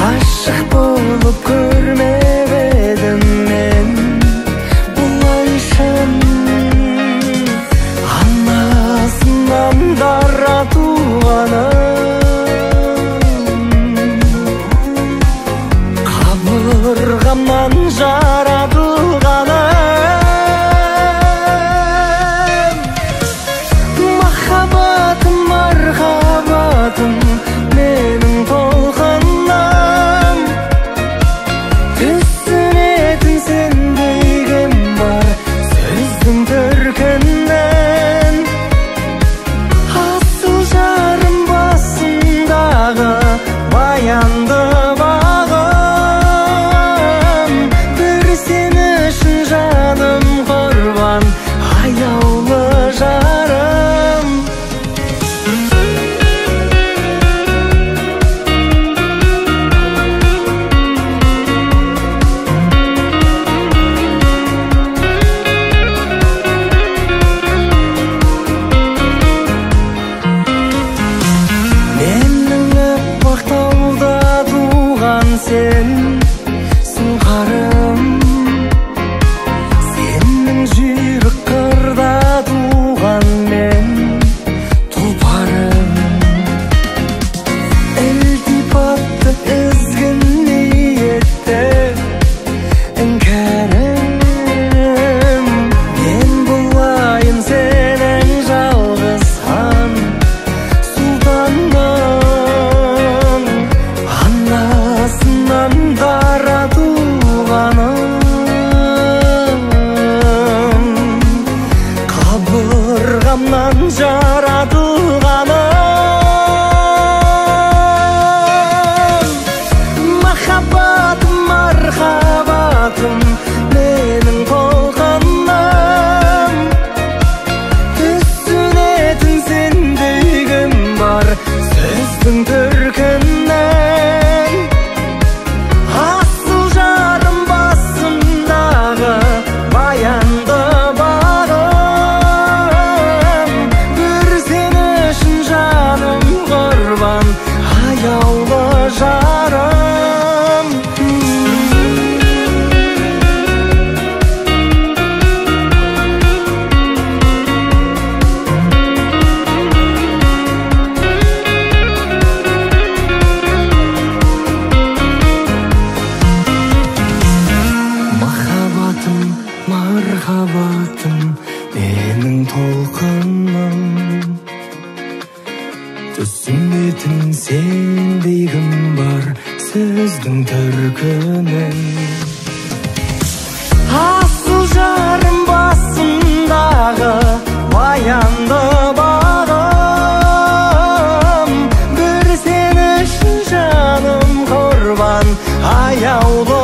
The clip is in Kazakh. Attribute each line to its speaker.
Speaker 1: Aşık bolup görmedim men bulayşan. Anasından dara tuğanım, kabırgamdan jaradılgaным. Mahabatım, marhabatım menin tolğanam. Tüssünetin sen deygen var sözdün törkünden. Asıl jarım basındağı bayandı bağım. Bir sen üçün canım kurban ayaulы jarım. Менің аппақ тауда туған сен сұңқарым, сенің жүйрік қырда туған мен тұлпарым. Ілтипатты ізгін ниетті іңкәрім. Мен болайын сенің жалғыз хан сұлтаның. Анасынан дара туғаным, қабырғамнан жаратылғаным. Махаббатым, мархабатым менің толқыным. Түсінетін сен дейгім бар сөздің төркінен. Асыл жарым басымдағы баянды бағым. Bir sen üçün жаным құрбан аяулы жарым. Махаббатым, мархабатым менің толқыным. Түсінетін сен дейгім бар сөздің төркінен. Асыл жарым басымдағы баянды бағым. Bir sen үшін жаным құрбан аяулы